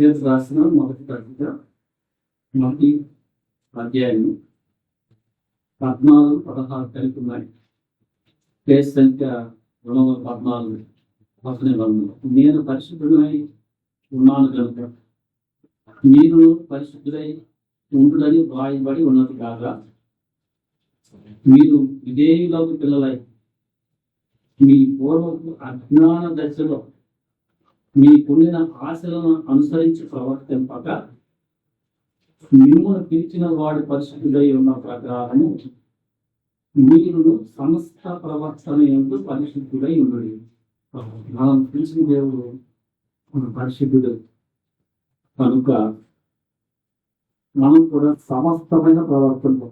తీర్పు రాసిన మొదటి పత్రిక మొదటి అధ్యాయం 14-16 కలిపి ఉన్నాయి. కేసు సంఖ్య 214 పక్కనే ఉంది. నేను పరిశుద్ధుడై ఉన్నాను కనుక మీరు పరిశుద్ధుడై ఉండుడని వ్రాయబడి ఉన్నది కాగా, మీరు విధేయులకు పిల్లలై మీ పూర్వపు అజ్ఞాన దశలో మీకుండిన ఆశలను అనుసరించి ప్రవర్తింపక, మిమ్మల్ని పిలిచిన వాడు పరిశుద్ధుడై ఉన్న ప్రకారము మీరు సమస్త ప్రవర్తన యందు పరిశుద్ధుడై ఉండుడి. మనం పిలిచిన దేవుడు పరిశుద్ధుడు కనుక మనం కూడా సమస్తమైన ప్రవర్తన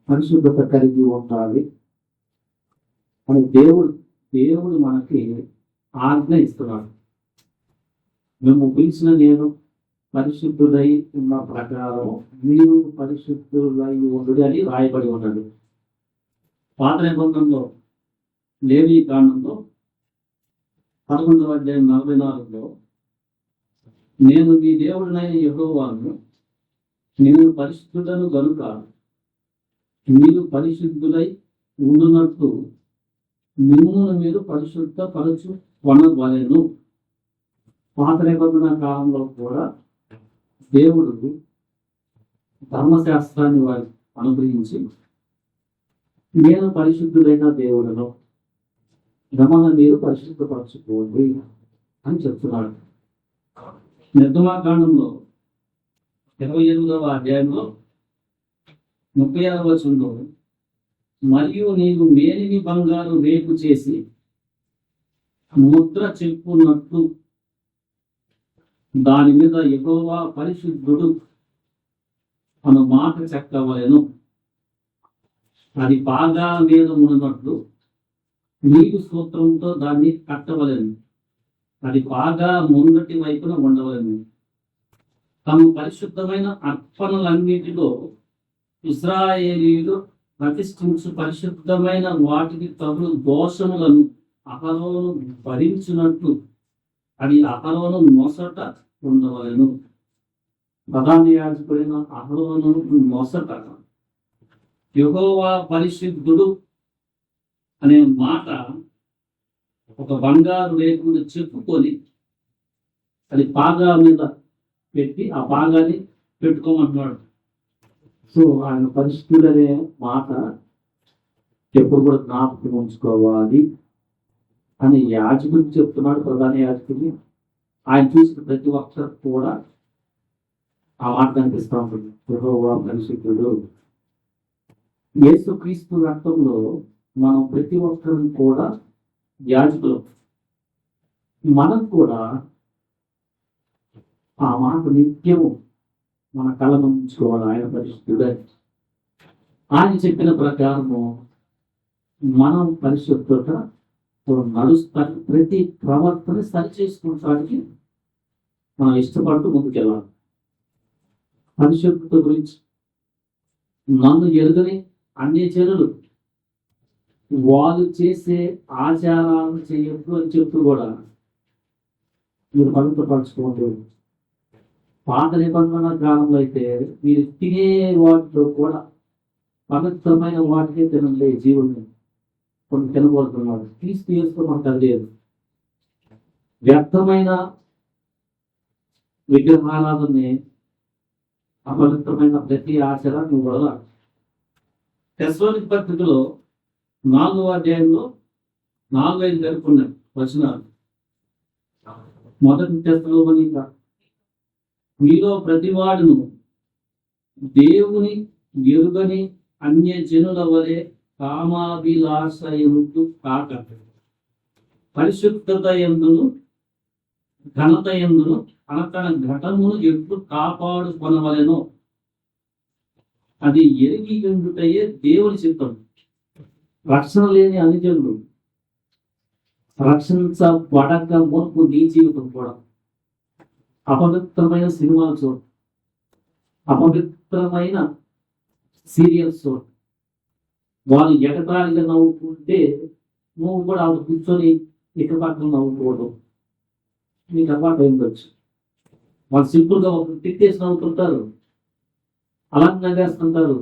పరిశుద్ధత కలిగి ఉండాలి అని దేవుడు మనకి ఆజ్ఞ ఇస్తున్నాడు. మేము పిలిచిన నేను పరిశుద్ధుడై ఉన్న ప్రకారం మీరు పరిశుద్ధులై ఉండు అని రాయబడి ఉన్నాడు. పాత నిబంధనలో లేవీ కాండంలో 11:44 నేను మీ దేవుడినైన యెహోవాను, నేను పరిశుద్ధుడను గనుక మీరు పరిశుద్ధులై ఉండునట్లు మిమ్మల్ని మీరు పరిశుద్ధ పరచు కొనవలెను. పాత నిబంధన కాలంలో కూడా దేవుడు ధర్మశాస్త్రాన్ని వారికి అనుగ్రహించి, నేను పరిశుద్ధులైన దేవుడను, మిమ్మల్ని మీరు పరిశుద్ధపరచుకోండి అని చెప్తున్నాడు. నిర్గమాకాండంలో 28వ అధ్యాయంలో 36వ వచనంలో, మరియు నీవు మేలిమి బంగారు రేపు చేసి ముద్ర చెప్పున్నట్టు దాని మీద యెహోవా పరిశుద్ధుడు అను మాట చెక్కవలెను. అది బాగా మీద ఉన్నట్లు నీకు సూత్రంతో దాన్ని కట్టవలెను. అది బాగా ముందటి వైపున ఉండవలెను. తమ పరిశుద్ధమైన అర్పణలన్నిటిలో ఇశ్రాయేలీయులు ప్రతిష్ఠించు పరిశుద్ధమైన వాటికి తగు దోషములను అహరోను భరించినట్లు అది అహరోను మొసట ఉండవలెను. ప్రధాన యాజకుడైన అహరోను మొసట యెహోవా పరిశుద్ధుడు అనే మాట ఒక బంగారు రేకును చెప్పుకొని అది పాగా మీద పెట్టి ఆ పాగాన్ని పెట్టుకోమంటున్నాడు. సో ఆయన పరిశుద్ధుడు అనే మాట ఎప్పుడు కూడా జ్ఞాపకం ఉంచుకోవాలి అని యాజకుడికి చెప్తున్నాడు. ప్రధాన యాజకుడిని ఆయన చూసిన ప్రతి ఒక్కరు కూడా ఆ మాట కనిపిస్తూ ఉంటుంది, యెహోవా పరిశుద్ధుడు. యేసుక్రీస్తు రక్తంలో మనం ప్రతి ఒక్కరు కూడా యాజకులు. మనం కూడా ఆ మాట నిత్యము మన కళ్ళను ఉంచుకోవాలి. ఆయన పరిశుద్ధుడే. ఆయన చెప్పిన ప్రకారము మనం పరిశుద్ధత నడుస్తానికి ప్రతి ప్రవర్తన సరి చేసుకోవడానికి మనం ఇష్టపడుతూ ముందుకెళ్ళాలి. పరిశుద్ధత గురించి నన్ను ఎరుగని అన్ని జనులు వాళ్ళు చేసే ఆచారాలు చేయొద్దు అని చెప్తూ కూడా మీరు పవిత్రపరచుకోండి. పాత నిబంధన కాలంలో అయితే మీరు తినే వాటిలో కూడా పవిత్రమైన వాటికే తినండి. జీవుని కొన్ని తినబడుతున్నాడు. తీసుకో మనకు అది లేదు. వ్యర్థమైన విగ్రహారాధనని, అపవిత్రమైన ప్రతి ఆచారాన్ని వల్ల తెస్సలోనికీ పత్రికలో 4వ అధ్యాయంలో 4-5 జరుపుకున్నాయి వచనాలు. మొదటి తెస్సలోనిక, మీలో ప్రతివాడును దేవుని ఎరుగని అన్య జనుల వలె కామాభిలాషయుడు కాక పరిశుద్ధత యందును ఘనత యందును తన ఘటమును ఎప్పుడు కాపాడుకొనవలెనో అది ఎరిగి ఉండుటయే దేవుని చిత్తం. రక్షణ లేని అనుజనులు రక్షించబడక మునుపు నీ జీవితం కూడా అపవిత్రమైన సినిమాలు చూడు, అపవిత్రమైన సీరియల్స్ చూడు. వాళ్ళు ఎగతాళిగా నవ్వుకుంటే నువ్వు కూడా ఆవిడ కూర్చొని ఇక పక్కన నవ్వుకోవడం నీకు అలవాటు అయిందొచ్చు. వాళ్ళు సింపుల్ గా ఒక తిట్టేసి నవ్వుతుంటారు, అలా నవ్వేస్తుంటారు.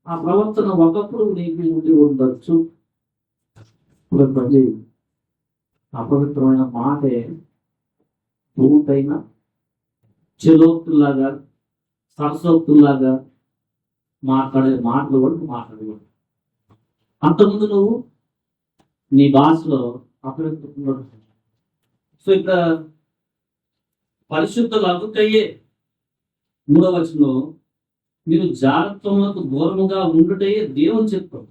ఆ ప్రవర్తన ఒకప్పుడు నీకు ఉండి ఉండొచ్చు. అపవిత్రమైన మాటే పూర్తయిన చెలోక్తుల్లాగా సరసోక్తుల్లాగా మాట్లాడే మాటలు కూడా మాట్లాడేవాడు. అంతకుముందు నువ్వు నీ భాషలో అపవిత్ర. సో ఇక్కడ పరిశుద్ధులు అదుకయ్యే 3వ వచనంలో మీరు జాగ్రత్తలకు దూరముగా ఉండుటే దేవుని చిత్తం.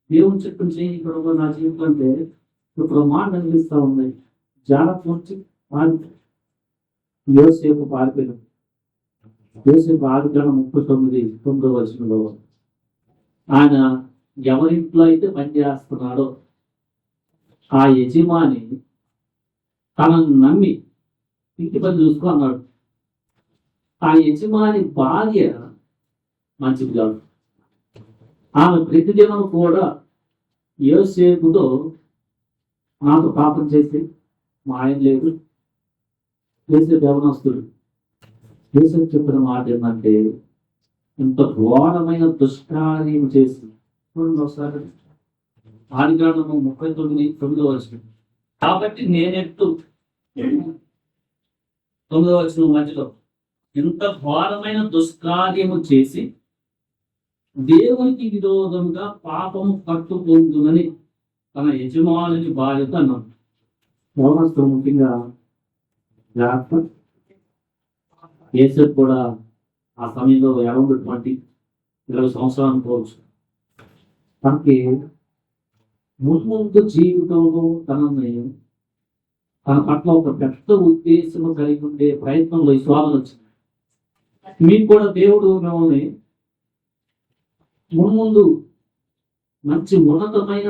దేవుని చిత్తం చేయి ఇక్కడ నా జీవితం అంటే ఇప్పుడు మాట అనిపిస్తా ఉన్నాయి. జాగ్రత్త వచ్చి యోసేపు పారిపోయిన యోసేపు 6:39 వచనంలో ఆయన ఎవరింట్లో అయితే పనిచేస్తున్నాడో ఆ యజమాని తనను నమ్మి ఇంటి పని చూసుకో అన్నాడు. ఆ యజమాని భార్య మంచిది కాదు. ఆమె ప్రతిదినం కూడా యోసేపుతో నాతో పాపం చేసి మా ఆయన లేదు, యోసేపు యవనస్తుడు. యోసేపు చెప్పిన మాట ఏంటంటే ఇంత ఘోరమైన దుష్కార్యం చేసి ఒకసారి 6:39 వచనం. కాబట్టి నేనెట్టు 9వ వచనం మధ్యలో ఇంత ఘోరమైన దుష్కార్యము చేసి దేవునికి విరోధంగా పాపము పట్టుకుంటుందని తన యజమానుని భార్యతో అన్నాడు. యవనస్తుడు ముఖ్యంగా జాగ్రత్త. యేసేపు కూడా ఆ సమయంలో 20 సంవత్సరాలు అనుకోవచ్చు. తనకి ముందు జీవితంలో తన పట్ల ఒక పెద్ద ఉద్దేశం కలిగి ఉండే ప్రయత్నంలో ఈ శోధన వచ్చింది. మీకు కూడా దేవుడు మిమ్మల్ని ముందు మంచి ఉన్నతమైన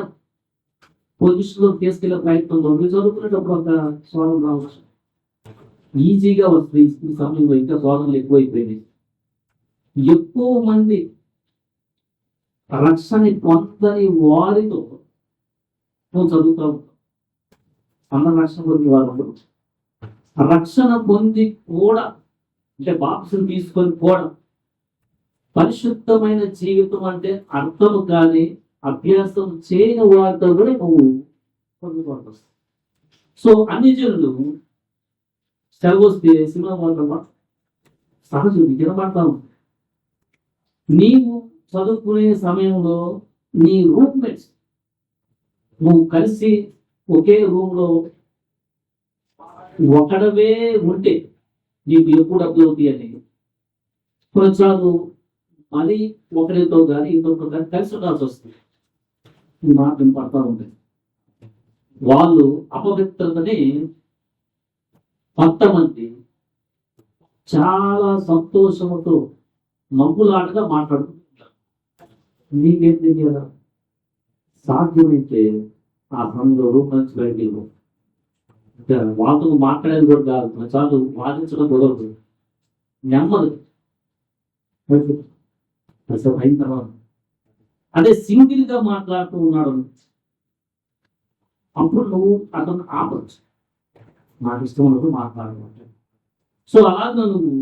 పొజిషన్లో తీసుకెళ్లే ప్రయత్నంలో మీరు చదువుకునేటప్పుడు ఒక శోధన రావచ్చు. ఈజీగా వస్తుంది. ఈ సమయంలో ఇంకా శోధనలు ఎక్కువైపోయినాయి. ఎక్కువ మంది రక్షణ పొందని వారితో నువ్వు చదువుతావు. అందరు రక్షణ పొంది వారు రక్షణ పొంది కూడా అంటే బాప్సం తీసుకొని కూడా పరిశుద్ధమైన జీవితం అంటే అర్థము కానీ అభ్యాసం చేయని వారితో కూడా నువ్వు పొందుకోవాలి. సో అన్ని జనులు సెలవు వస్తే సినిమా మాత్రమా సహజం వినబడతాము. నీవు చదువుకునే సమయంలో నీ రూమ్మేట్స్ నువ్వు కలిసి ఒకే రూమ్లో ఒకడవే ఉంటే నీకు ఎప్పుడు అభివృద్ధి అని కొన్నిసార్లు అది ఒకరితో కానీ ఇంకొకరు కానీ కలిసి ఉండాల్సి వస్తుంది. ఈ మాట వినపడతా ఉంటాయి. వాళ్ళు అపవిత్రతని కొంతమంది చాలా సంతోషంతో నవ్వులాటగా మాట్లాడుకుంటారు. నీకేం తెలియాలా? సాధ్యమైతే ఆ సమయంలో రూమ్ నుంచి బయటికి వాళ్ళతో మాట్లాడేది కూడా కాదు. కొన్నిసార్లు వాదించడం కుదరదు. నెమ్మది అయిన తర్వాత అదే సింగిల్ గా మాట్లాడుతూ ఉన్నాడు అప్పుడు నువ్వు అతను ఆపచ్చు. నాకు ఇష్టం ఉన్నప్పుడు మాట్లాడమంటే. సో అలాగా నువ్వు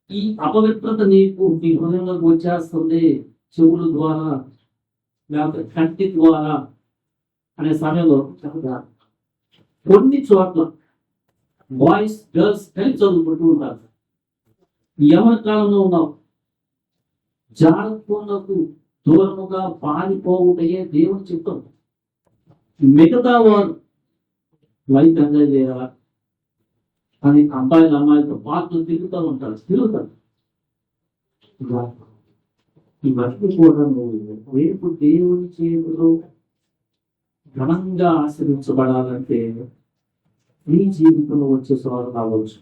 ఈ అపవిత్రత నీకు నీ హృదయంలోకి వచ్చేస్తుంది చెవుల ద్వారా లేకపోతే కంటి ద్వారా అనే సమయంలో చెప్పగా కొన్ని చోట్ల బాయ్స్ గర్ల్స్ కలిసి చదువుకుంటూ ఉంటారు. యవన కాలంలో ఉన్నావు. జాగ్రత్తలకు దూరముగా పారిపోవుటయే దేవుని చిత్తం. మిగతా వారు లైఫ్ ఎంజాయ్ చేయాలా కానీ అబ్బాయిలు అమ్మాయిలతో పాటలు తిరుగుతారు. ఇవన్నీ కూడా నువ్వు రేపు దేవుని చేతిలో ఘనంగా ఆశ్రయించబడాలంటే నీ జీవితంలో వచ్చే సవాలు కావచ్చు.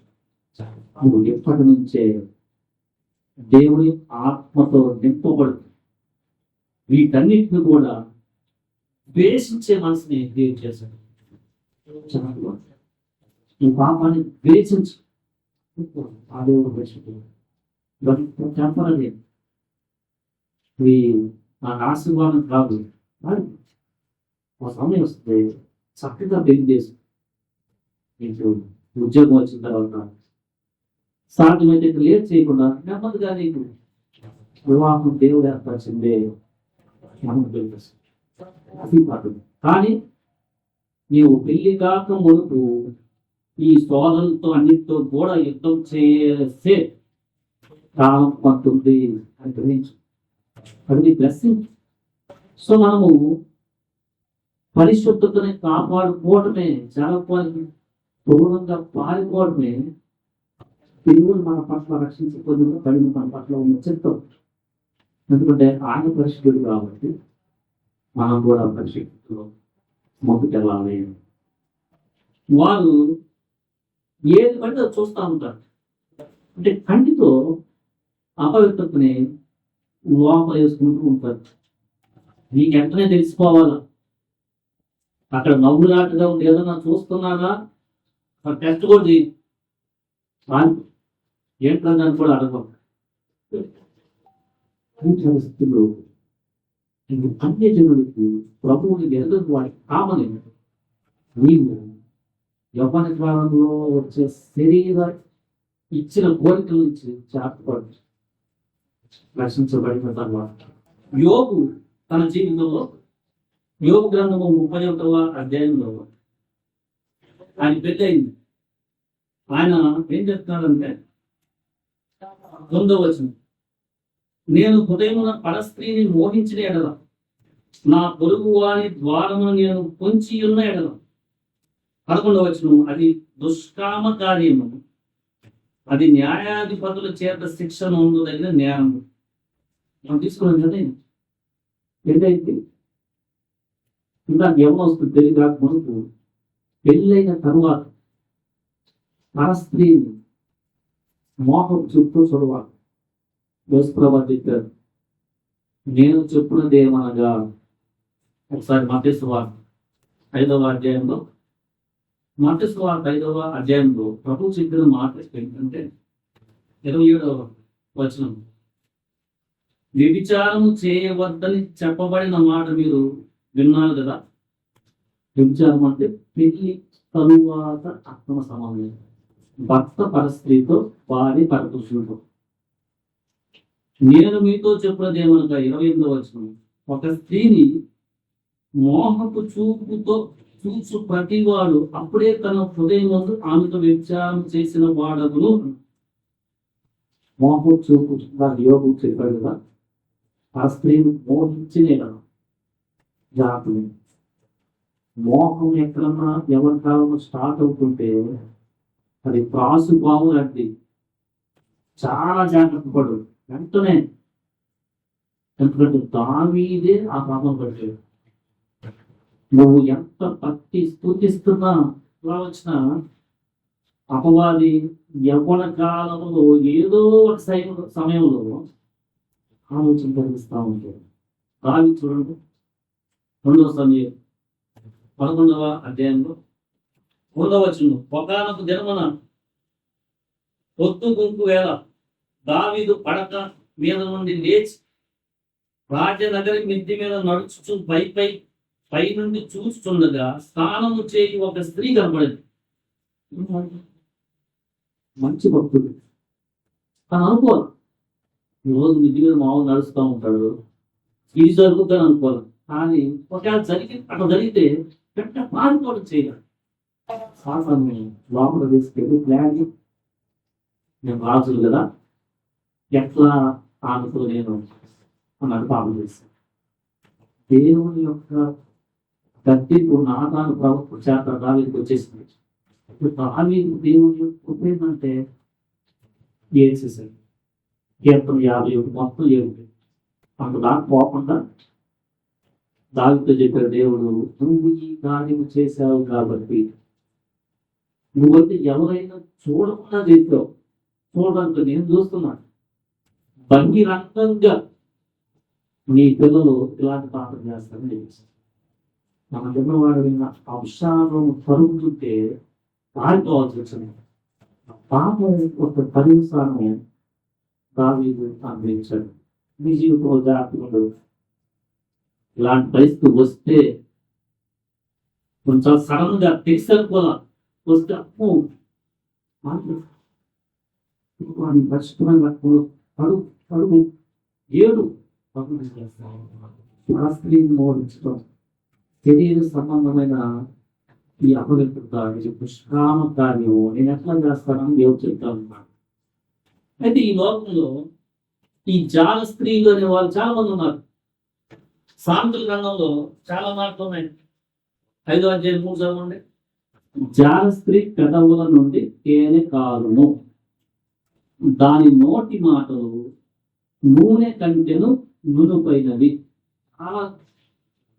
నువ్వు ఎప్పటి నుంచే దేవుని ఆత్మతో నింపబడు వీటన్నిటిని కూడా ద్వేషించే మనసుని దేవుడు చేశాడు. ఈ పాపాన్ని ద్వేషించు. ఆ దేవుడు చెప్పాలి. ఇవి నాకు ఆశీర్వాదం కాదు. ఒక సమయం వస్తుంది చక్కగా పెళ్లి చేసి నీకు ఉద్యోగం వచ్చిన తర్వాత సాధ్యమైతే లేట్ చేయకుండా నెమ్మదిగా నీకు వివాహం దేవుడు ఏర్పరిచిందే మనకు తెలుసు. అది కాదు. కానీ నీవు పెళ్లి కాక మునుపు ఈ సోదరులతో అన్నిటితో కూడా యుద్ధం చేసే కాలం పడుతుంది అని గ్రహించు. అది బ్లెస్సింగ్. సో మనము పరిశుద్ధతని కాపాడుకోవడమే, జరగడానికి దూరంగా పారిపోవడమే దేవుడు మన పట్ల రక్షించకపోతే కలిగి మన పట్ల ఉన్న చిత్తం. ఎందుకంటే ఆయన పరిశుద్ధుడు కాబట్టి మనం కూడా పరిశుద్ధులు మొక్కుకెళ్ళాలి. వారు ఏది పడితే అది చూస్తూ ఉంటారు. అంటే కంటితో అపవిత్రతని లోపల వేసుకుంటూ ఉంటారు. నీకు వెంటనే తెలిసిపోవాలా. అక్కడ నవ్వులాటగా ఉంది ఏదన్నా చూస్తున్నారా టెస్ట్ కూడా చేయి. ఏంటని కూడా అడగదు. పరిస్థితులు అన్య జనులకి ప్రభువుని ఎదురు వాడికి కామని నీవు యవ్వన కాలంలో వచ్చే శరీర ఇచ్చిన కోరికల నుంచి జాగ్రత్త రక్షించబడిన తర్వాత యోగు తన జీవితంలో యోగు గ్రంథము 31వ అధ్యాయంలో ఆయన పెద్దయింది. ఆయన ఏం చెప్తున్నాడంటే 9వ వచనం, నేను హృదయమున పరస్త్రీని మోహించిన ఎడల, నా పొరుగు వారి ద్వారమును నేను పొంచి ఉన్న ఎడల. 11వ వచనం, అది దుష్కామ కార్యము, అది న్యాయాధిపతుల చేత శిక్ష నొందదగిన న్యాయము. మనం తీసుకున్నాం కదా. ఏంటైతే ఇంకా యవ్వనస్తులు పెళ్లి కాక మునుపు పెళ్ళైన తరువాత పరస్త్రీని మోహం చుట్టూ చూడవాలి. యేసుప్రభువు చెప్పారు, నేను చెప్పున్నదేమనగా, ఒకసారి మత్తయి సువార్త 5వ అధ్యాయంలో ప్రభు చెప్పిన మాట ఏంటంటే 27వ వచనం, వ్యభిచారము చేయవద్దని చెప్పబడిన మాట మీరు విన్నారు కదా. వ్యభిచారం అంటే పెళ్లి తరువాత అక్రమ సంబంధం, భర్త పరస్త్రీతో, భార్య పరపురుషులతో. నేను మీతో చెప్పినదేమనగా 28వ వచనం, ఒక స్త్రీని మోహపు చూపుతో చూసు ప్రతివాడు అప్పుడే తన హృదయం ముందు ఆమెతో వ్యభిచారం చేసిన వాడగును. మోహపు చూపు యోగు చెప్పాడు కదా, ఆ స్త్రీని మోహించినే కదా. జాతులు మోహం ఎక్కడన్నా ఎవరి కాలంలో స్టార్ట్ అవుతుంటే అది ప్రాసు పాము లాంటి. చాలా జాగ్రత్త పడు వెంటనే. ఎందుకంటే దావీదే ఆ పాపం పట్టాడు. నువ్వు ఎంత భక్తి స్తుతిస్తున్నా ఇలా వచ్చిన అపవాది యవ్వన కాలంలో ఏదో ఒక సమయంలో ఆలోచన కలిగిస్తూ ఉంటాడు. దావి చూడండి 2వ సమయం 11వ అధ్యాయంలో 3వ వచనం, ఒకానొక దినమున పొద్దు గుంపు వేళ దావీదు పడక మీద నుండి లేచి రాజనగరి మిద్ది మీద నడుచుచు పై నుండి చూస్తుండగా స్నానము చేయి ఒక స్త్రీ కనపడింది. మంచి భక్తుడు. తను అనుకోవాలి, ఈరోజు మిద్ది మీద మామూలు నడుస్తూ ఉంటాడు, ఇది జరుగుతుందని అనుకోవాలి. కానీ ఒకవేళ అట్లా జరిగితే వెంట మారిపోవడం చేయాలి. సాధారణ లోపల తీసుకెళ్ళి ప్లాన్, నేను రాజులు కదా, ఎట్లా ఆమెతో నేను అన్నట్టు పాపం చేశాను. దేవుని యొక్క గద్దెకు నాతాను ప్రభుత్వ చేత దావీదుకు వచ్చేసింది. ఇప్పుడు దావీదు దేవుని యొక్క ఏంటంటే ఏం చేశారు, కీర్తన 51 మొత్తం ఏమిటి అంత దాకా పోకుండా దావీదుతో చెప్పారు, దేవుడు నువ్వు ఈ కార్యం చేశావు కాబట్టి నువ్వంటే ఎవరైనా చూడకుండా చేసావు, చూడడానికి నేను చూస్తున్నాను. బహిరంగంగా నీ పిల్లలు ఇలాంటి పాపం చేస్తారని చెప్పేసి మన పిల్లవాడు అంశాలను పరుగుతుంటే పారిపోవాల్సి వచ్చింది. పాపం ఒక పరిసరాన్ని దావీదు అనుభవించాడు. నీ జీవితంలో జాగ్రత్తగా ఇలాంటి పరిస్థితి వస్తే కొంచెం సడన్ గా తెలిసరిపోలా వస్తే వారి పరిశుభ్రంగా అడుగు అడుగు 7 పనులు చేస్తాను. శాస్త్రీయ మోడించడం శరీర సంబంధమైన ఈ అపవిత్రత ఇది దుష్కామ కార్యం నేను ఎట్లా చేస్తానని దేవుడు చెప్తాను అన్నమాట. అయితే ఈ లోకంలో ఈ జాల స్త్రీలు అనే వాళ్ళు చాలా మంది ఉన్నారు. సామెతల గ్రంథంలో చాలా మాటలు ఉన్నాయి. 5వ అధ్యాయం 3 చదవండి. జాల స్త్రీ పెదవుల నుండి తేనె కారును, దాని నోటి మాటలు నూనె కంటెను నునుపైనవి. చాలా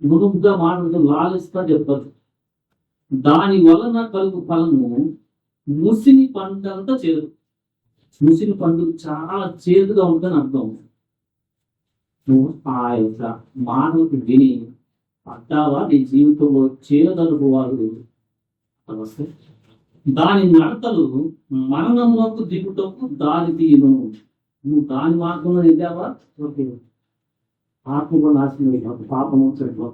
నునుపుగా మాటలు లాలిస్తా చెప్పదు. దాని వలన కలుగు ఫలము ముసిని పంటంతా చేదు. ముసిని పండు చాలా చేదుగా ఉంటుందని అర్థం. నువ్వు ఆ యొక్క మాటలకు విని పడ్డావా నీ జీవితంలో చేదలుపు వారు వస్తే దాని నడతలు మరణంలోకి దిగుటకు దారి తీయను. నువ్వు దాని మార్గంలో వెళ్ళావా ఆత్మ నాశనం అయిపోతుంది, పాపం వచ్చేట్టు.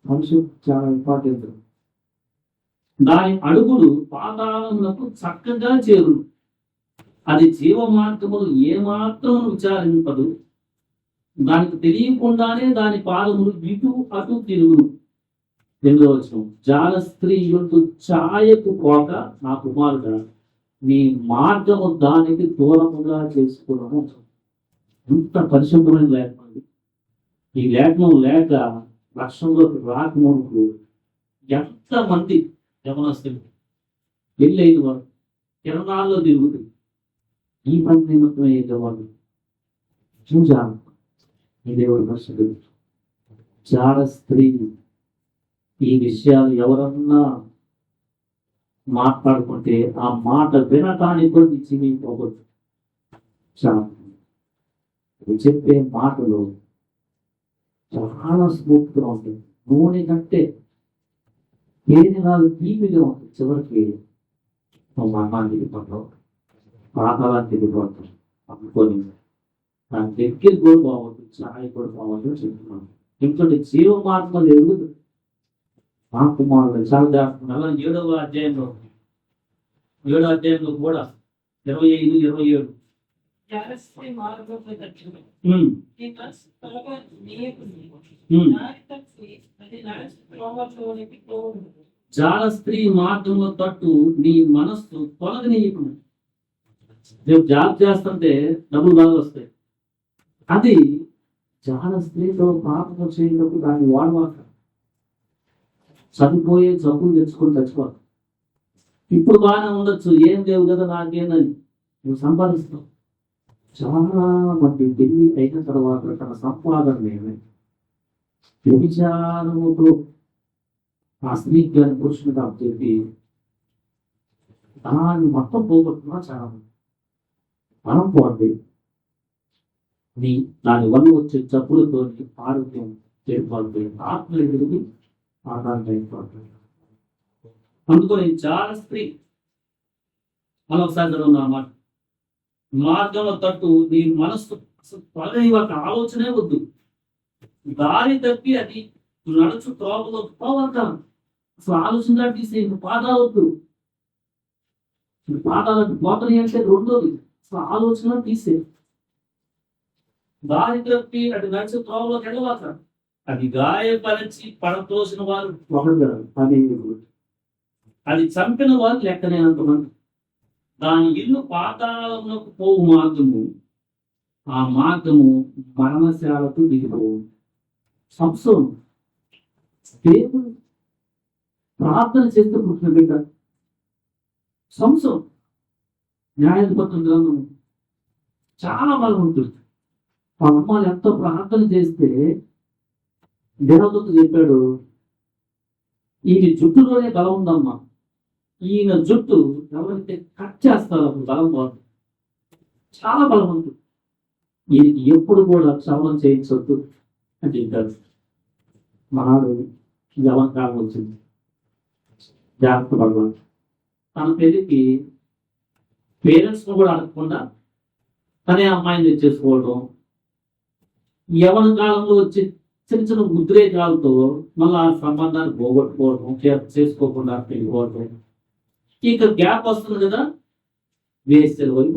మనిషి చాలా ఇంపార్టెంట్. దాని అడుగులు పాతాళములకు చక్కగా చేరును, అది జీవ మార్గములు ఏమాత్రం విచారింపదు. దానికి తెలియకుండానే దాని పాదములు ఇటు అటు తిరుగును. 8వ వచనం. జాల స్త్రీ యుద్ధ ఛాయకు పోక నా కుమారుడా నీ మార్గము దానికి దూరముగా చేసుకున్నాము. ఇంత పరిశుభ్రమైన లేఖనం. ఈ లేఖనం లేక లక్ష్యంలోకి రాకముందు ఎంతమంది యవనస్తులు పెళ్ళైన వారు కిరణాల్లో తిరుగుతుంది. ఈ పని నిమిత్తమే వాళ్ళు చూశాను. ఈ దేవుడు పరిశుద్ధుడు. జాల స్త్రీ ఈ విషయాలు ఎవరన్నా మాట్లాడుకుంటే ఆ మాట వినటానికి చిరిగిపోకూడదు. చెప్పే మాటలు చాలా స్మూత్గా ఉంటుంది. నూనె కంటే ఏది కాదు తీపిగా ఉంటుంది. చివరికి మరణాన్ని దిగిపోతాం, పాతాళాన్ని దిగిపోతాం. అనుకోని దాని దగ్గర కూడా బాగుంటుంది, ఛాయ్ కూడా బాగుంటుంది చెప్తున్నాను. ఎందుకంటే జీవ మార్గం ఎరుగుతుంది. మా కుమారుడు చాలా జాగ్రత్త. 7వ అధ్యాయంలో కూడా 25, 27 జాల స్త్రీ మార్గంలో తట్టు నీ మనస్సు తొలగనీయకుండా. రేపు జాబ్ చేస్తుంటే డబ్బులు బాగా వస్తాయి. అది జాల స్త్రీతో పాపం చేయడానికి దాన్ని వాడవాక చనిపోయే జబ్బులు తెచ్చుకొని చచ్చిపోతాం. ఇప్పుడు బాగానే ఉండొచ్చు, ఏం లేవు కదా నాకేందని నువ్వు సంపాదిస్తావు. చాలా మంది పెళ్లి అయిన తర్వాత తన సంపాదన వ్యభిచారముతో ఆ స్త్రీకి కానీ పురుషుని కాబట్టి చెప్పి దాన్ని మొత్తం పోగొట్టుకున్నా చాలా మంది. మనం పోండి దాని వల్ల వచ్చే జబ్బులతో ఆరోగ్యం చేరుకోవాలి, ఆత్మ ఎదురుకి ఆధారం అయిపోతుంది. అందుకని చాలా స్త్రీ మనం ఒకసారి అన్నమాట. మార్గంలో తట్టు నీ మనస్సు అసలు త్వరని ఒక ఆలోచనే వద్దు. దారి తప్పి అది నడుచు త్రోవలో పోవద్దాం. అసలు ఆలోచన తీసే పాదాలొద్దు. పాదాలకు పోతని అంటే రెండోది అసలు ఆలోచన తీసే. దారి తప్పి అది నడిచే త్రోవలోకి వెళ్ళవాక అది గాయపరిచి పడతోసిన వారు ఒకరు, అది చంపిన వారు లెక్కనేంతమంది. దాని ఇల్లు పాతాళమునకు పోవు మార్గము, ఆ మార్గము మరణశాలకు దిగిపోవు. సంసోను దేవుడు ప్రార్థన చేస్తే పుట్టిన బిడ్డ. సంసోను న్యాయాధిపతుల గ్రంథం చాలా బలవంతుడు. ఆ అమ్మాయి ఎంతో ప్రార్థన చేస్తే దేవదూత చెప్పాడు, ఈయన జుట్టులోనే బలం ఉందమ్మా, ఈయన జుట్టు ఎవరైతే కట్ చేస్తారో అప్పుడు బలం పోతుంది. చాలా బలవంతుడు. ఈయనకి ఎప్పుడు కూడా క్షవరం చేయించవద్దు అని చెప్పారు. మనాడు జవంకాలం వచ్చింది, జాగ్రత్త పడవాలి. తన పెళ్లికి పేరెంట్స్ను కూడా అడగకుండా తనే అమ్మాయిని తెచ్చేసుకోవడం, యవన కాలంలో వచ్చి చిన్న చిన్న ఉద్రేకాలతో మళ్ళీ ఆ సంబంధాన్ని పోగొట్టుకోవడం, చేసుకోకుండా వెళ్ళిపోవడం. ఇక గ్యాప్ వస్తుంది కదా, వేస్తారు పోయి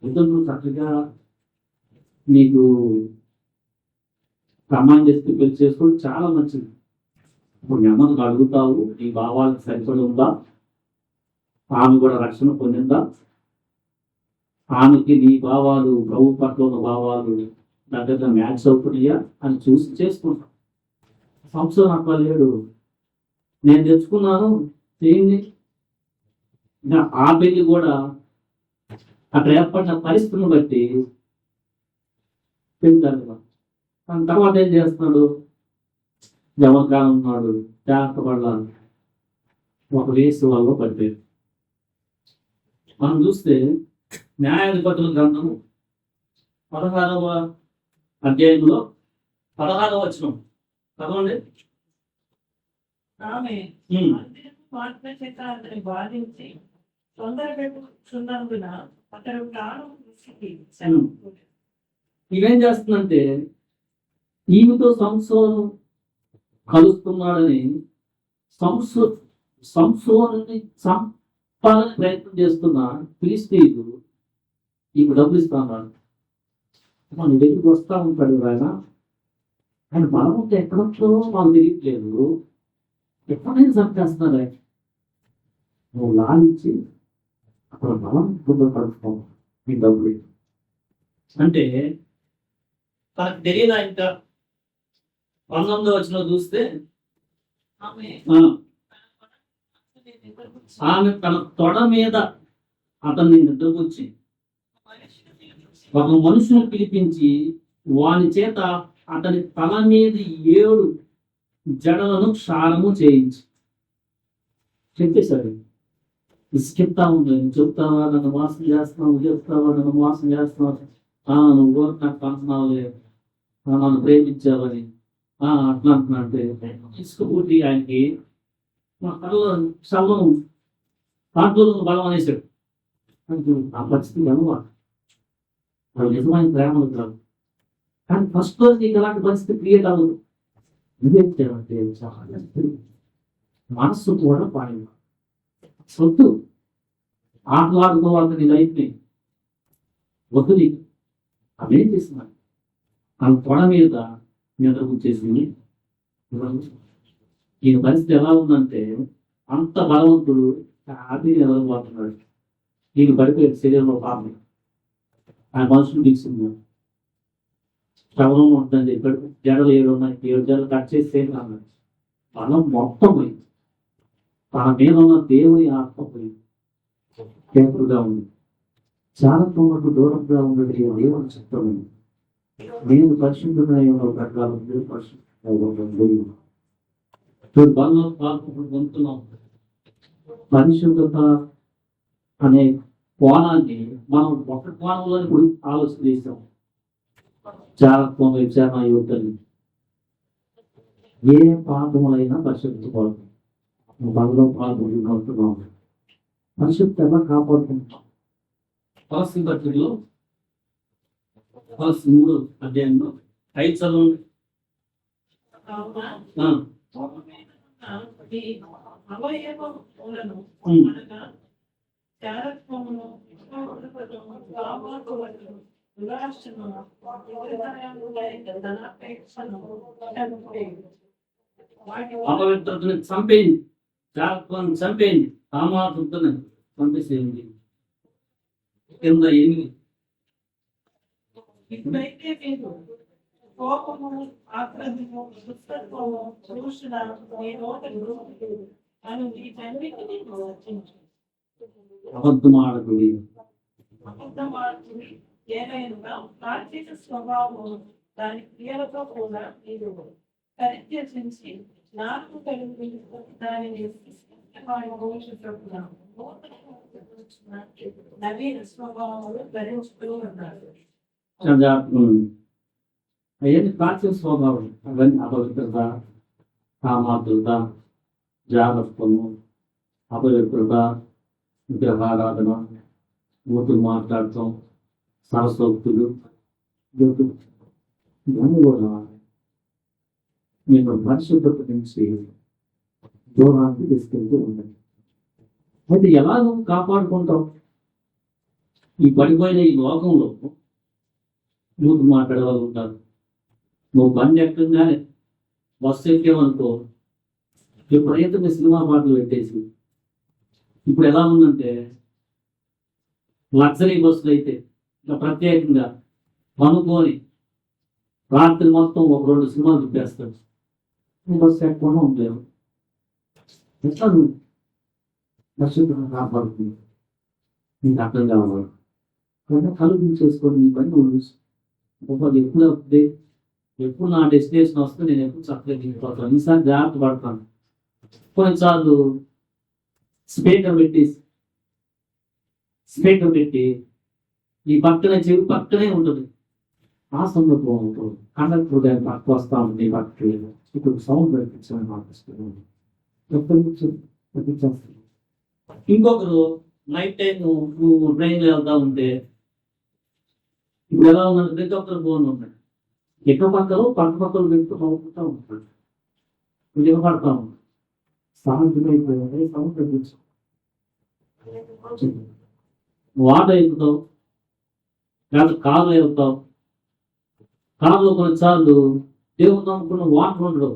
ఇద్దరు చక్కగా నీకు కమాండ్ చేస్తే పెళ్లి చేసుకోవడం చాలా మంచిది. ఇప్పుడు మీ అమ్మను అడుగుతావు, నీ భావాలకు సరిపడి ఉందా, ఆమె కూడా రక్షణ పొందిందా, ఆమెకి నీ భావాలు ప్రభు పట్ల ఉన్న భావాలు దగ్గర మ్యాచ్ అవుతున్నాయా అని చూసి చేసుకుంటాం. సంవత్సరం అట్లా లేడు, నేను తెచ్చుకున్నాను చేయండి. ఇంకా ఆ పెళ్లి కూడా అక్కడ ఏర్పడిన పరిస్థితులను బట్టి తింటారు కదా. దాని తర్వాత ఏం చేస్తున్నాడు, జమకాలం ఉన్నాడు, జాగ్రత్త పడాలి, ఒక వేసి వాళ్ళు పడిపోయారు. మనం చూస్తే న్యాయాధిపతుల గ్రంథము 16వ అధ్యాయంలో 16వ వచనం చదవండి. ఆమె మాటల చేత అతని బాధించి తొందరపెట్టుచున్నందున అతడు ప్రాణం ఇవేం చేస్తుందంటే ఈమెతో సంసోను కలుస్తున్నాడని సంసోనుని చంపాలని ప్రయత్నం చేస్తున్న ఫిలిష్తీయులు ఈమె డబ్బులు ఇస్తున్నాడు. మన దగ్గరికి వస్తా ఉంటాడు ఆయన బలం ఉంటే ఎక్కడొచ్చో మాకు తెలియట్లేదు, ఎప్పుడైనా చంపేస్తున్నాడు ఆయన. నువ్వు లాలించి అక్కడ బలం పడుతున్నావు, నీ డబ్బులు అంటే తనకు తెలియదా. ఇంకా 19వ వచనంలో చూస్తే ఆమె తన తొడ మీద అతన్ని నిద్రపుచ్చి ఒక మనుషుని పిలిపించి వాని చేత అతని తల మీద 7 జడలను క్షారము చేయించి చెప్పేశాడు. ఇసుకెత్తా ఉంది, నువ్వు చెప్తావా నన్ను మోసం చేస్తున్నావు, నువ్వు చెప్తావా నన్ను మోసం చేస్తున్నావు, నువ్వు నాకు పంచున్నావు లేదు, నన్ను ప్రేమించావని అట్లా అంటున్నాంటే ఇసుకబూటి ఆయనకి మా కళ్ళ శవం దాంట్లో బలం అనేసాడు. ఆ పరిస్థితి అనువా అది నిజమైన ప్రేమలు కాదు. కానీ ఫస్ట్ రోజు నీకు అలాంటి పరిస్థితి క్రియేట్ అవ్వదు. ఇదేంటే చాలా మనస్సు కూడా పాడింది. సొత్తు ఆటలాడుకోవాలి నీ లైఫ్ని వద్దు నీకు. అవేం చేస్తున్నాను తన తొడ మీద నిద్రపుచ్చేసింది. ఈయన పరిస్థితి ఎలా ఉందంటే అంత బలవంతుడు అది నిద్రపోతున్నాడు. ఈయన పడిపోయాడు శరీరంలో పాపం. ఆ మనుషులు తీసుకున్నాడు, శ్రవణం ఉంటుంది చెప్పాడు. జడలు 7 ఉన్నాయి, 7 జడలు కట్ చేస్తే అన్నాడు. బలం మొత్తం పోయింది, తన మీద ఉన్న దేవుని ఆత్మ పోయింది. కేంద్రంగా ఉంది, చాలా తోమకు దూరంగా ఉన్నది దేవుని చిత్తం ఉంది. నేను పరిశుద్ధమైన ప్రకారం పొందుతున్నాం. పరిశుద్ధత అనే కోణాన్ని మనం ఒక కోణంలో ఇప్పుడు ఆలోచన చేసాం. జాగ్రత్త విచారణ యువతని ఏ పాపములైనా పరిశుద్ధపడుతుంది. బలంలో పాల్గొంటున్నాం, పరిశుద్ధంగా కాపాడుకుంటాం. పలసి పత్రికలో 3వ అధ్యాయంలో 5 చదవండి. అపవిత్రతని చంపేయండి, జాగ్రత్తని చంపేయండి, కామాతృప్తని చంపేసేయండి. కింద 8 ఇప్పుడైతే మీరు కోపము, ఆగ్రహము, దుష్టత్వము, దూషణ మీ నోట అని వీటన్నిటిని వర్తించు. అబద్ధమాడకుడి ఏదైనా ప్రాచీన స్వభావం దాని క్రియలతో కూడా మీరు పరిత్యజించి నాకు కలిగి దానిని నవీన స్వభావాలు ధరించుతూ ఉన్నారు. అవన్నీ ప్రాచీన స్వభావం. అవన్నీ అపవిత్రత, కామాతులత, జాగ్రత్తము, అపవిత్రత, విగ్రహారాధన, బూతులు మాట్లాడటం, సరస్వక్తులు, ఇవన్నీ కూడా నేను పరిశుద్ధత నుంచి దూరానికి తీసుకెళ్తూ ఉంటాను. అయితే ఎలా నువ్వు కాపాడుకుంటావు? ఈ పడిపోయిన ఈ లోకంలో నువ్వు మాట్లాడే వాళ్ళు ఉంటారు. నువ్వు బండి ఎక్కగానే బస్సు ఎక్కేవనుకో, ఎప్పుడైతే మీ సినిమా పాటలు పెట్టేసి, ఇప్పుడు ఎలా ఉందంటే లగ్జరీ బస్సులు అయితే ఇంకా ప్రత్యేకంగా అనుకోని రాత్రి మొత్తం ఒక 2 సినిమాలు తిప్పేస్తాడు. బస్సు ఎక్కకుండా ఉండలేవు. ఎట్లా నువ్వు పరిశుభ్రంగా కాపాడుతుంది నీకు అర్థం కావాలి. కలుగు చేసుకొని నీ పని నువ్వు ఎప్పుడు అవుతుంది, ఎప్పుడు నా డెస్టినేషన్ వస్తే నేను ఎప్పుడు చక్కగా దిగిపోతాను. ఈసారి జాగ్రత్త పడతాను. కొన్నిసార్లు స్పీకర్ పెట్టి ఈ చెవి పక్కనే ఉంటుంది. ఆ సందర్భం ఉంటుంది. కండక్టర్ గారి పక్క వస్తా ఉంటుంది. పక్కకి ఇప్పుడు సౌండ్ పెట్టించమని మాట్లాడుతుంది. ఇంకొకరు నైట్ టైం నువ్వు ట్రైన్లో వెళ్తా ఉంటే ఇప్పుడు ఎలా ఉందంటే ప్రతి ఒక్కరు ఫోన్ ఉంటాయి. ఎక్కువ పక్కలు పెట్టుకుని నవ్వుకుంటా ఉంటాడు. వినపడతా ఉంటాడు. సాయంత్రం సౌండ్ తగ్గించు. నువ్వు ఆటో ఎక్కుతావు, లేకపోతే కారులో వెళ్తావు. కారులో కొన్నిసార్లు దేవుడు నమ్ముకున్న వాహనం ఉండడు.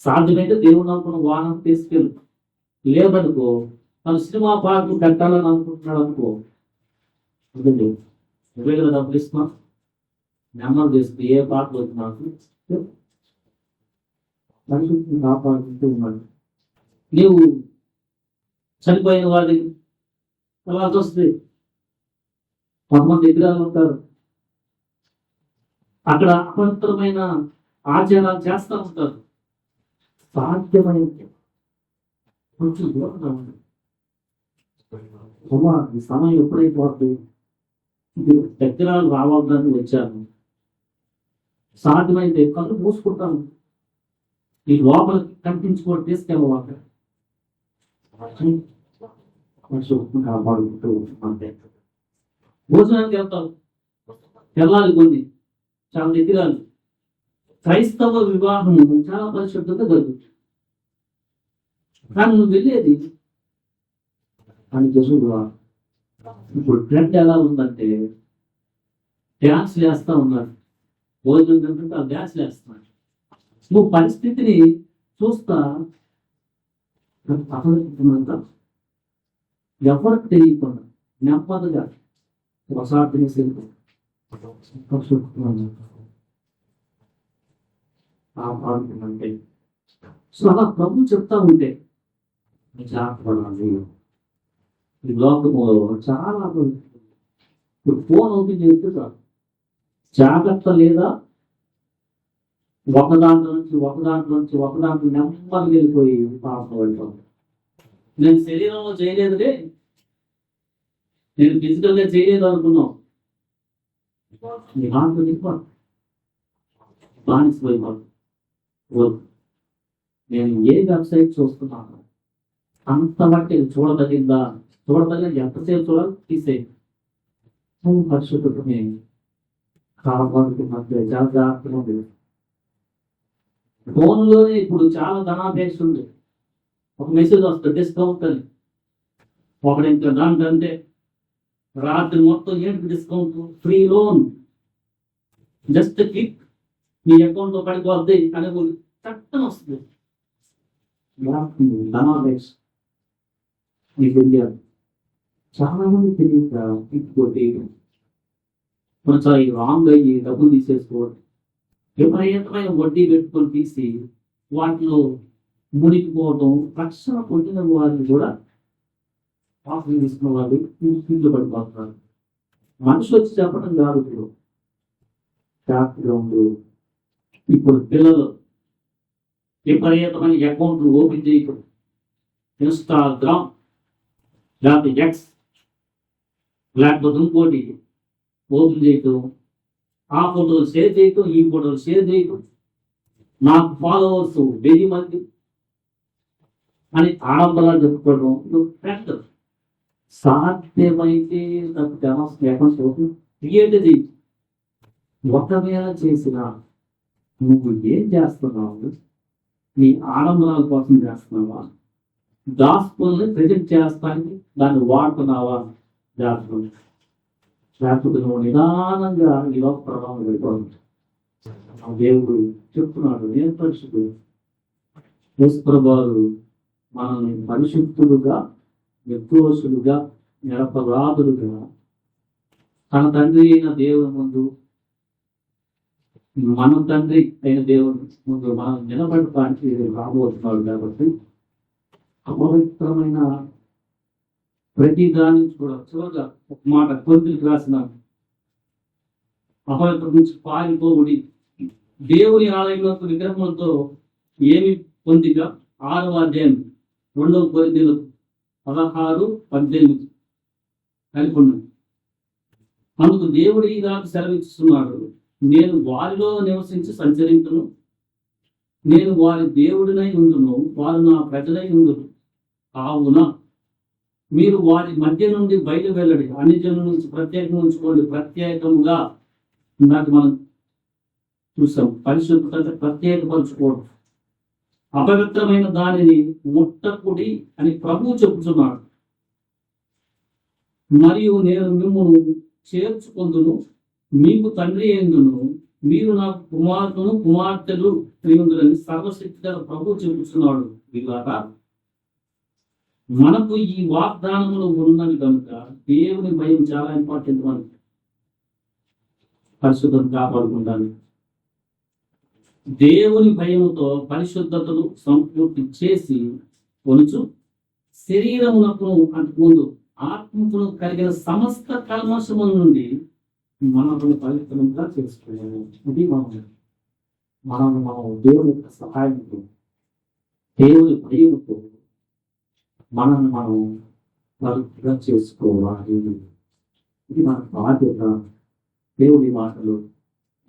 సాధ్యమైతే దేవుడు నమ్ముకున్న వాహనం తీసుకెళ్ళు. లేదనుకో తను సినిమా పాటలు పెట్టాలని అనుకుంటున్నాడు అనుకో, నువ్వే కదా డబ్బులు ఇస్తున్నా, నెమ్మది చేస్తుంది. ఏ పాటలు వచ్చినాకు కాపాడుకుంటూ ఉన్నాడు. నీవు చనిపోయిన వాడికి తర్వాత వస్తుంది. కొంతమంది విగ్రహాలు ఉంటారు, అక్కడ అపవిత్రమైన ఆచారాలు చేస్తూ ఉంటారు. సాధ్యమైన కొంచెం దూరంగా ఉంది. ఈ సమయం ఎప్పుడైపోతుంది, ఇది దగ్గర రావాలని వచ్చాను. సాధ్యమైతే కళ్ళు మూసుకుంటాను. ఈ లోపలికి కనిపించుకోవడం తీసుకెళ్ళవాలి. కాపాడుకుంటూ అంతే. భోజనానికి వెళ్తావు, తెల్లాలి కొన్ని చాలా దగ్గరాలు. క్రైస్తవ వివాహము చాలా పరిశుద్ధంగా జరుగుతుంది. కానీ నువ్వు వెళ్ళేది అని తెలుసుగా. ఇప్పుడు ట్రెండ్ ఎలా ఉందంటే డ్యాన్స్ వేస్తూ ఉన్నారు. భోజనం తింటుంటే ఆ డ్యాన్స్ వేస్తున్నారు. నువ్వు పరిస్థితిని చూస్తా అపరిచితంగా ఎవరికి తెలియకుండా నెమ్మదిగా ఒకసారి తినేసి అంటే సో అలా ప్రభు చెప్తా ఉంటే జాగ్రత్త పడాలి. ఈ లోకములో చాలా ఇప్పుడు ఫోన్ ఓపెన్ చేస్తే జాగ్రత్త లేదా ఒక దాంట్లో నెమ్మది వెళ్ళిపోయి పాపం వెళ్ళిపోతుంది. నేను శరీరంలో చేయలేదులే, నేను ఫిజికల్గా చేయలేదు అనుకున్నావు. నీ దాంట్లో వెళ్ళిపోదు, బానిసపోయిపోదు. నేను ఏ వెబ్సైట్ చూస్తున్నాను అంత బట్టి చూడదగిందా, ఎంతసేపు చూడాలి తీసేయి. పరిశుద్ధమే కాపాడుకు మధ్య జాగ్రత్తగా ఉంది. ఫోన్లోనే ఇప్పుడు చాలా ధనాపేక్ష ఉంది. ఒక మెసేజ్ వస్తుంది డిస్కౌంట్ అని. ఒకటి ఇంకా దాంట్లో రాత్రి మొత్తం ఏంటి discount, free loan, just click మీ అకౌంట్లో పడిపోద్ది అనే చట్టం వస్తుంది. ధనాపేక్ష మీకు తెలియాలి. చాలా మంది తెలియక ఇంకోటి కొంచెం రాంగ్ అయ్యి డబ్బులు తీసేసుకోవడం, విపరీతమైన వడ్డీ పెట్టుకొని తీసి వాటిలో మునిగిపోవడం. రక్షణ పొందిన వారిని కూడా ఆఫర్ తీసుకున్న వాళ్ళు ఇంట్లో పడిపోతున్నారు. మనిషి వచ్చి చెప్పడం కాదు. ఇప్పుడు బ్యాక్గ్రౌండ్ ఇప్పుడు పిల్లలు విపరీతమైన అకౌంట్లు ఓపెన్ చేయడం, ఇన్స్టాగ్రామ్ లేకపోతే ఎక్స్ లేకపోతే ఇంకోటి ఓపెన్ చేయటం, ఆ ఫోటోలు షేర్ చేయటం, ఈ ఫోటోలు షేర్ చేయటం, నాకు ఫాలోవర్స్ 1000 మంది అని ఆడంబరాలు చెప్పుకోవడం. ఫ్రెండ్ సాధ్యమైతే అకౌంట్స్ క్రియేట్ చేయి. ఒకవేళ చేసినా నువ్వు ఏం చేస్తున్నావు, నీ ఆడంబరాల కోసం చేస్తున్నావా, గాస్పుల్ని ప్రజెంట్ చేస్తానికి దాన్ని వాడుతున్నావా? జాగ్రత్త. లేకపోతే నువ్వు నిదానంగా ఈ లోక ప్రభావం వెళ్ళిపోతుంది. ఆ దేవుడు చెప్తున్నాడు, నేను పరిశుద్ధుడు. యేసు ప్రభువారు మనల్ని పరిశుద్ధులుగా, నిర్దోషులుగా, నిరపరాధులుగా తన తండ్రి అయిన దేవుని ముందు, మన తండ్రి అయిన దేవుని ముందు మనం నిలబడటానికి రాబోతున్నాడు. కాబట్టి అపవిత్రమైన ప్రతి దాని కూడా చివరిగా ఒక మాట కొరింథీయులకు రాసిన అపవిత్ర నుంచి పారిపోవుడి, దేవుని ఆలయంలో విగ్రహములతో ఏమి పొందిగా 6వ అధ్యాయం 2వ కొరింథీయులకు 16-18 కలిపి ఉన్నది. అందుకు దేవుడు ఇలాగ సెలవిస్తున్నాడు, నేను వారిలో నివసించి సంచరించును, నేను వారి దేవుడినై ఉండును, వారు నా ప్రజలై ఉండును. కావున మీరు వారి మధ్య నుండి బయలు వెళ్ళడి, అన్ని జనుల నుంచి ప్రత్యేకంగా ఉంచుకోండి. ప్రత్యేకంగా ఇందాక మనం చూసాం, పరిశుభ్రత ప్రత్యేకపరచుకోవడం. అపవిత్రమైన దానిని ముట్టకుడి అని ప్రభువు చెబుతున్నాడు. మరియు నేను మిమ్మల్ని చేర్చుకొందును, మీకు తండ్రి ఎందును, మీరు నాకు కుమారులను కుమార్తెలు ఉందని సర్వశక్తి గల ప్రభువు చెబుతున్నాడు. ఇలాగా మనకు ఈ వాగ్దానములు ఉన్నవి కనుక దేవుని భయం చాలా ఇంపార్టెంట్. మనకి పరిశుద్ధత కాపాడుకుంటాను. దేవుని భయముతో పరిశుద్ధతను సంపూర్తి చేసి కొనుచు శరీరమునకు అంతకుముందు ఆత్మకును కలిగిన సమస్త కల్మషము నుండి మనల్ని పవిత్రంగా చేసుకోవాలి. ఇది మనం దేవుని యొక్క సహాయంతో, దేవుని భయముతో మనల్ని మనం పవిత్రంగా చేసుకోవాలి. ఇది మన బాధ్యత. దేవుని మాటలు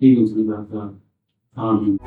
దీవించిన దాకా ఆమేన్.